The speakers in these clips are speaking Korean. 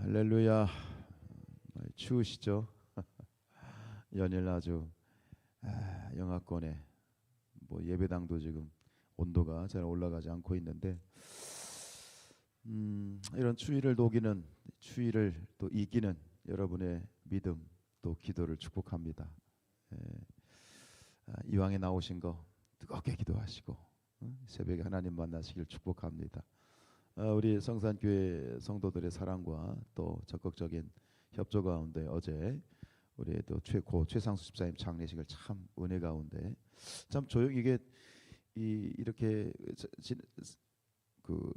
할렐루야. 추우시죠? 연일 아주 영하권에 예배당도 지금 온도가 잘 올라가지 않고 있는데 이런 추위를 또 이기는 여러분의 믿음 또 기도를 축복합니다. 예, 이왕에 나오신 거 뜨겁게 기도하시고 새벽에 하나님 만나시길 축복합니다. 우리 성산교회 성도들의 사랑과 또 적극적인 협조 가운데 어제 우리 또 최상수 집사님 장례식을 참 은혜 가운데 참 조용히 이게 이렇게 그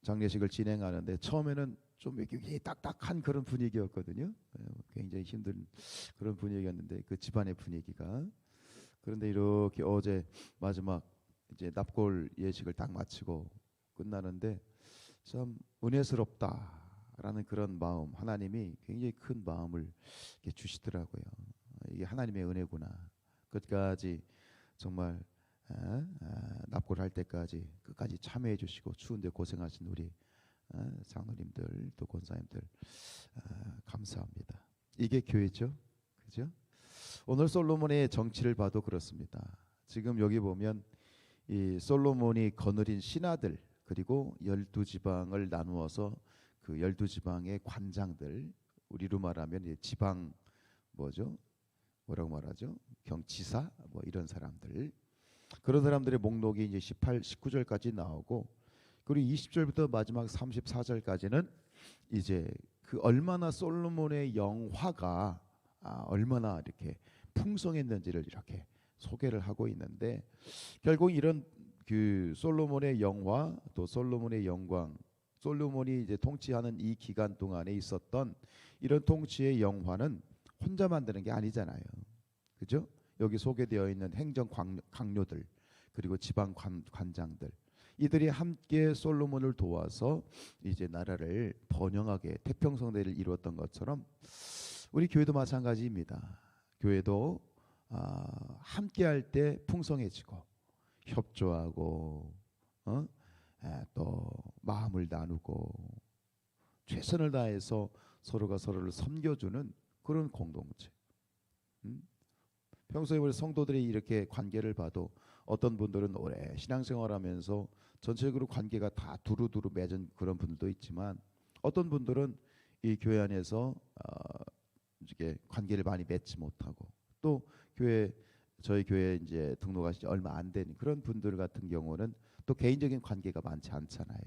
장례식을 진행하는데 처음에는 좀 이렇게 딱딱한 그런 분위기였거든요. 굉장히 힘든 그런 분위기였는데 그 집안의 분위기가 그런데 이렇게 어제 마지막 이제 납골 예식을 딱 마치고 끝나는데 참 은혜스럽다라는 그런 마음, 하나님이 굉장히 큰 마음을 이렇게 주시더라고요. 이게 하나님의 은혜구나. 끝까지 정말 납골할 때까지 끝까지 참여해 주시고 추운데 고생하신 우리 장로님들 또 권사님들 감사합니다. 이게 교회죠, 그죠? 오늘 솔로몬의 정치를 봐도 그렇습니다. 지금 여기 보면 이 솔로몬이 거느린 신하들 그리고 12지방을 나누어서 그 12지방의 관장들, 우리로 말하면 지방 뭐라고 말하죠? 경치사 이런 사람들, 그런 사람들의 목록이 이제 19절까지 나오고, 그리고 20절부터 마지막 34절까지는 이제 그 얼마나 솔로몬의 영화가 얼마나 이렇게 풍성했는지를 이렇게 소개를 하고 있는데, 결국 이런 그 솔로몬의 영화 또 솔로몬의 영광, 솔로몬이 이제 통치하는 이 기간 동안에 있었던 이런 통치의 영화는 혼자 만드는 게 아니잖아요, 그죠? 여기 소개되어 있는 행정 강요들 그리고 지방 관장들, 이들이 함께 솔로몬을 도와서 이제 나라를 번영하게 태평성대를 이루었던 것처럼 우리 교회도 마찬가지입니다. 교회도 함께 할 때 풍성해지고 협조하고 또 마음을 나누고 최선을 다해서 서로가 서로를 섬겨주는 그런 공동체. 평소에 우리 성도들이 이렇게 관계를 봐도 어떤 분들은 오래 신앙생활하면서 전체적으로 관계가 다 두루두루 맺은 그런 분들도 있지만, 어떤 분들은 이 교회 안에서 이렇게 관계를 많이 맺지 못하고, 또 저희 교회 이제 등록하신 지 얼마 안 된 그런 분들 같은 경우는 또 개인적인 관계가 많지 않잖아요.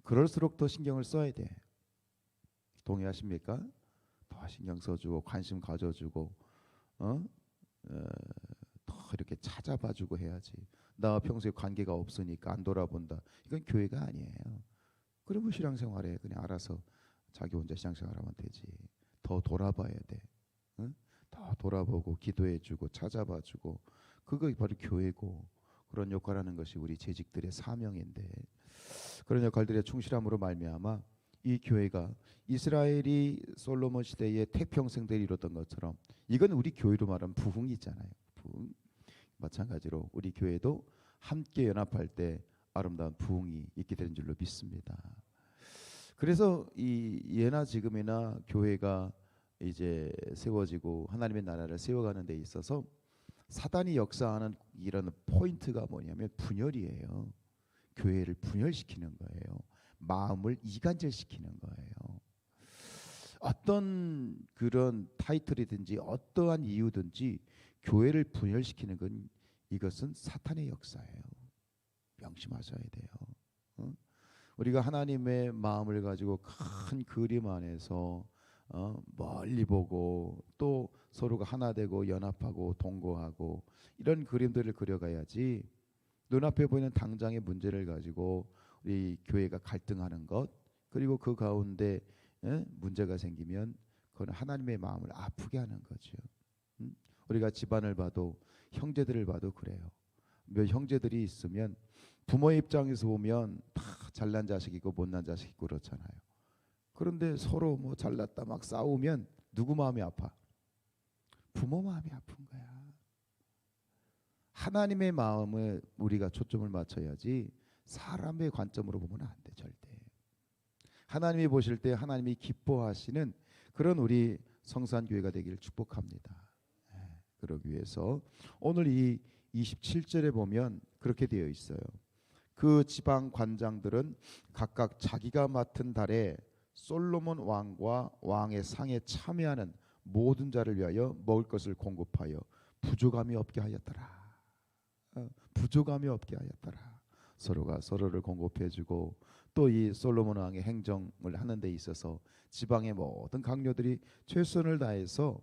그럴수록 더 신경을 써야 돼. 동의하십니까? 더 신경 써주고 관심 가져주고 더 이렇게 찾아봐주고 해야지. 나 평소에 관계가 없으니까 안 돌아본다, 이건 교회가 아니에요. 그러면 신앙생활에 그냥 알아서 자기 혼자 신앙생활하면 되지. 더 돌아봐야 돼. 더 돌아보고 기도해주고 찾아봐주고, 그거 바로 교회고, 그런 역할하는 것이 우리 재직들의 사명인데, 그런 역할들의 충실함으로 말미암아 이 교회가 이스라엘이 솔로몬 시대의 태평성대를 이뤘던 것처럼, 이건 우리 교회로 말하면 부흥이잖아요. 부흥. 마찬가지로 우리 교회도 함께 연합할 때 아름다운 부흥이 있게 되는 줄로 믿습니다. 그래서 이 예나 지금이나 교회가 이제 세워지고 하나님의 나라를 세워가는 데 있어서 사단이 역사하는 이런 포인트가 뭐냐면 분열이에요. 교회를 분열시키는 거예요. 마음을 이간질시키는 거예요. 어떤 그런 타이틀이든지 어떠한 이유든지 교회를 분열시키는 건, 이것은 사탄의 역사예요. 명심하셔야 돼요. 우리가 하나님의 마음을 가지고 큰 그림 안에서 멀리 보고 또 서로가 하나 되고 연합하고 동거하고 이런 그림들을 그려가야지, 눈앞에 보이는 당장의 문제를 가지고 우리 교회가 갈등하는 것, 그리고 그 가운데 문제가 생기면 그건 하나님의 마음을 아프게 하는 거죠. 우리가 집안을 봐도 형제들을 봐도 그래요. 몇 형제들이 있으면 부모의 입장에서 보면 다 잘난 자식이고 못난 자식이고 그렇잖아요. 그런데 서로 잘났다 막 싸우면 누구 마음이 아파? 부모 마음이 아픈 거야. 하나님의 마음을 우리가 초점을 맞춰야지 사람의 관점으로 보면 안 돼, 절대. 하나님이 보실 때 하나님이 기뻐하시는 그런 우리 성산교회가 되기를 축복합니다. 그러기 위해서 오늘 이 27절에 보면 그렇게 되어 있어요. 그 지방 관장들은 각각 자기가 맡은 달에 솔로몬 왕과 왕의 상에 참여하는 모든 자를 위하여 먹을 것을 공급하여 부족함이 없게 하였더라. 부족함이 없게 하였더라. 서로가 서로를 공급해주고 또 이 솔로몬 왕의 행정을 하는 데 있어서 지방의 모든 강요들이 최선을 다해서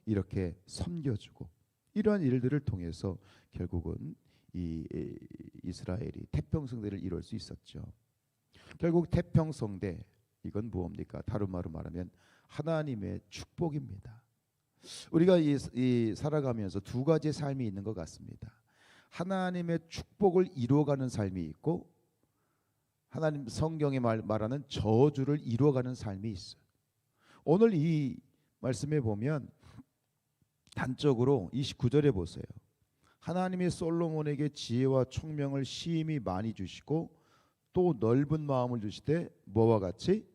이렇게 섬겨주고 이러한 일들을 통해서 결국은 이 이스라엘이 태평성대를 이룰 수 있었죠. 결국 태평성대 이건 무엇입니까? 다른 말로 말하면 하나님의 축복입니다. 우리가 이 살아가면서 두 가지의 삶이 있는 것 같습니다. 하나님의 축복을 이루어가는 삶이 있고 하나님 성경에 말하는 저주를 이루어가는 삶이 있어요. 오늘 이 말씀에 보면 단적으로 29절에 보세요. 하나님이 솔로몬에게 지혜와 총명을 심히 많이 주시고 또 넓은 마음을 주시되 뭐와 같이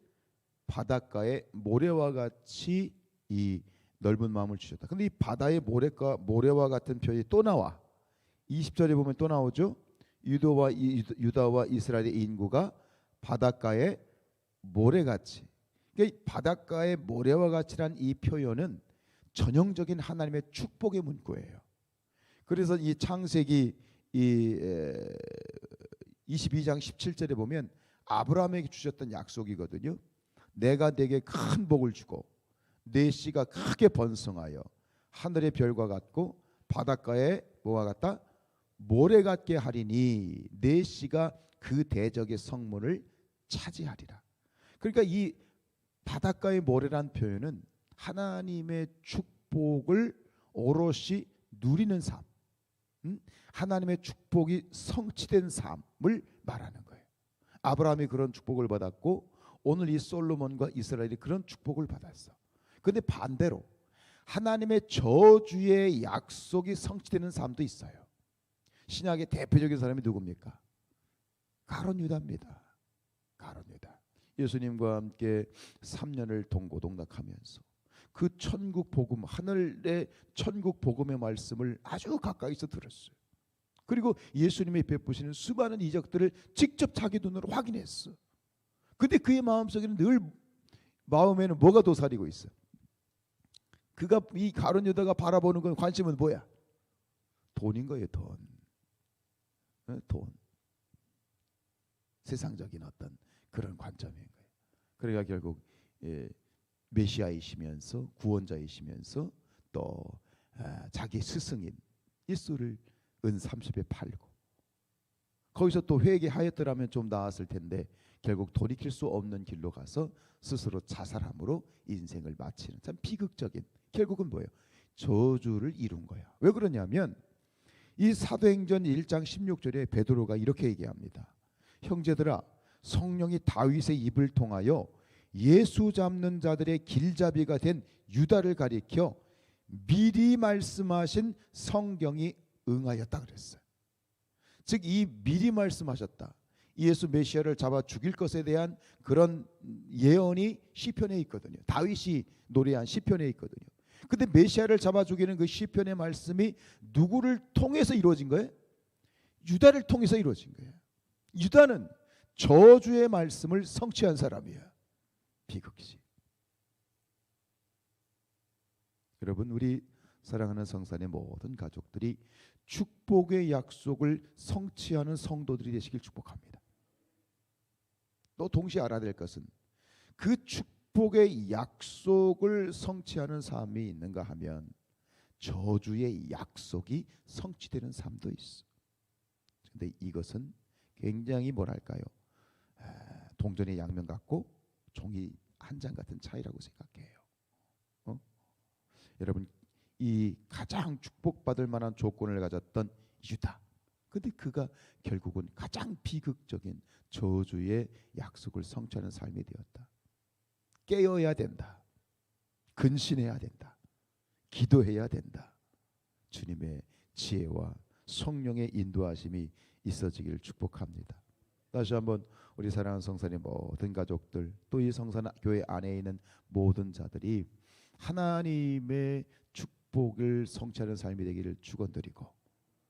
바닷가의 모래와 같이 이 넓은 마음을 주셨다. 근데 이 바다의 모래와 같은 표현이 또 나와. 20절에 보면 또 나오죠. 유다와 이스라엘의 인구가 바닷가의 모래같이. 그러니까 이 바닷가의 모래와 같이란 이 표현은 전형적인 하나님의 축복의 문구예요. 그래서 이 창세기 22장 17절에 보면 아브라함에게 주셨던 약속이거든요. 내가 네게 큰 복을 주고 네 씨가 크게 번성하여 하늘의 별과 같고 바닷가의 뭐와 같다? 모래 같게 하리니 네 씨가 그 대적의 성문을 차지하리라. 그러니까 이 바닷가의 모래란 표현은 하나님의 축복을 오롯이 누리는 삶, 하나님의 축복이 성취된 삶을 말하는 거예요. 아브라함이 그런 축복을 받았고 오늘 이 솔로몬과 이스라엘이 그런 축복을 받았어. 그런데 반대로 하나님의 저주의 약속이 성취되는 삶도 있어요. 신약의 대표적인 사람이 누굽니까? 가룟 유다입니다. 가룟 유다. 예수님과 함께 3년을 동고동락하면서 그 천국 복음, 하늘의 천국 복음의 말씀을 아주 가까이서 들었어요. 그리고 예수님이 베푸시는 수많은 이적들을 직접 자기 눈으로 확인했어. 근데 그의 마음속에는 늘 마음에는 뭐가 도사리고 있어? 그가 이 가룟 유다가 바라보는 건 관심은 뭐야? 돈인 거예요. 돈. 세상적인 어떤 그런 관점인 거예요. 그러니까 결국 메시아이시면서 구원자이시면서 또 자기 스승인 예수를 은 30에 팔고 거기서 또 회개하였더라면 좀 나았을 텐데 결국 돌이킬 수 없는 길로 가서 스스로 자살함으로 인생을 마치는 참 비극적인 결국은 뭐예요? 저주를 이룬 거야. 왜 그러냐면 이 사도행전 1장 16절에 베드로가 이렇게 얘기합니다. 형제들아 성령이 다윗의 입을 통하여 예수 잡는 자들의 길잡이가 된 유다를 가리켜 미리 말씀하신 성경이 응하였다 그랬어요. 즉 이 미리 말씀하셨다. 예수 메시아를 잡아 죽일 것에 대한 그런 예언이 시편에 있거든요. 다윗이 노래한 시편에 있거든요. 근데 메시아를 잡아 죽이는 그 시편의 말씀이 누구를 통해서 이루어진 거예요? 유다를 통해서 이루어진 거예요. 유다는 저주의 말씀을 성취한 사람이야. 비극이지. 여러분 우리 사랑하는 성산의 모든 가족들이 축복의 약속을 성취하는 성도들이 되시길 축복합니다. 또 동시에 알아야 될 것은 그 축복의 약속을 성취하는 삶이 있는가 하면 저주의 약속이 성취되는 삶도 있어. 그런데 이것은 굉장히 뭐랄까요? 동전의 양면 같고 종이 한 장 같은 차이라고 생각해요. 여러분 이 가장 축복받을 만한 조건을 가졌던 유다. 근데 그가 결국은 가장 비극적인 저주의 약속을 성취하는 삶이 되었다. 깨어야 된다. 근신해야 된다. 기도해야 된다. 주님의 지혜와 성령의 인도하심이 있어지기를 축복합니다. 다시 한번 우리 사랑하는 성산의 모든 가족들, 또 이 성산 교회 안에 있는 모든 자들이 하나님의 축복을 성취하는 삶이 되기를 축원드리고,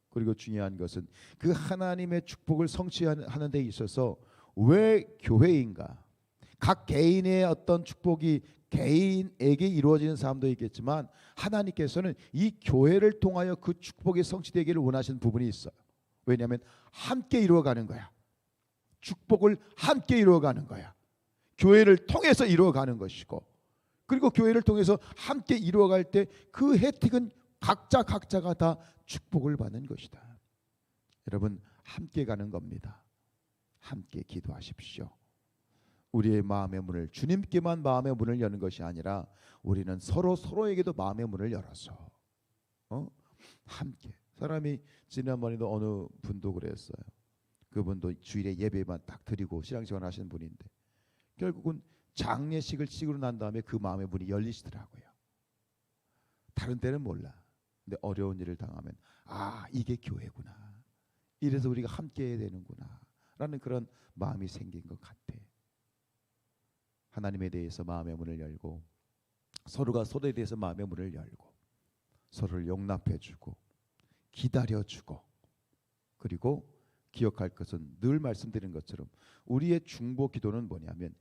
그리고 중요한 것은 그 하나님의 축복을 성취하는 데 있어서 왜 교회인가? 각 개인의 어떤 축복이 개인에게 이루어지는 사람도 있겠지만 하나님께서는 이 교회를 통하여 그 축복이 성취되기를 원하시는 부분이 있어요. 왜냐하면 함께 이루어가는 거야. 축복을 함께 이루어가는 거야. 교회를 통해서 이루어가는 것이고, 그리고 교회를 통해서 함께 이루어갈 때 그 혜택은 각자가 다 축복을 받는 것이다. 여러분, 함께 가는 겁니다. 함께 기도하십시오. 우리의 마음의 문을, 주님께만 마음의 문을 여는 것이 아니라 우리는 서로에게도 마음의 문을 열어서 함께. 사람이 지난번에도 어느 분도 그랬어요. 그분도 주일에 예배만 딱 드리고 신앙생활 하시는 분인데 결국은 장례식을 치고 난 다음에 그 마음의 문이 열리시더라고요. 다른 때는 몰라. 근데 어려운 일을 당하면 이게 교회구나. 이래서 우리가 함께 해야 되는구나 라는 그런 마음이 생긴 것 같아. 하나님에 대해서 마음의 문을 열고, 서로가 서로에 대해서 마음의 문을 열고, 서로를 용납해주고 기다려주고, 그리고 기억할 것은 늘 말씀드린 것처럼 우리의 중보 기도는 뭐냐면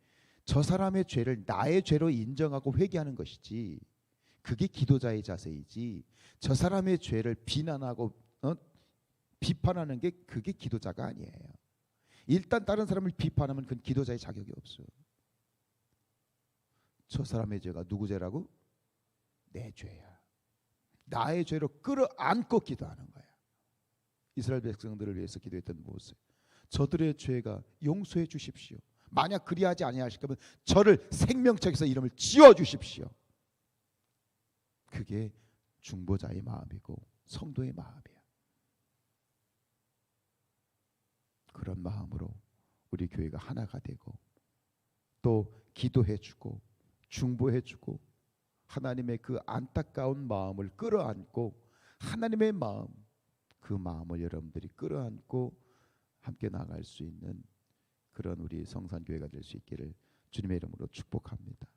저 사람의 죄를 나의 죄로 인정하고 회개하는 것이지, 그게 기도자의 자세이지, 저 사람의 죄를 비난하고 비판하는 게 그게 기도자가 아니에요. 일단 다른 사람을 비판하면 그건 기도자의 자격이 없어요. 저 사람의 죄가 누구 죄라고? 내 죄야. 나의 죄로 끌어안고 기도하는 거야. 이스라엘 백성들을 위해서 기도했던 모세, 저들의 죄가 용서해 주십시오. 만약 그리하지 아니하실 거면 저를 생명책에서 이름을 지워 주십시오. 그게 중보자의 마음이고 성도의 마음이야. 그런 마음으로 우리 교회가 하나가 되고, 또 기도해주고 중보해주고, 하나님의 그 안타까운 마음을 끌어안고, 하나님의 마음, 그 마음을 여러분들이 끌어안고 함께 나갈 수 있는 그런 우리 성산교회가 될 수 있기를 주님의 이름으로 축복합니다.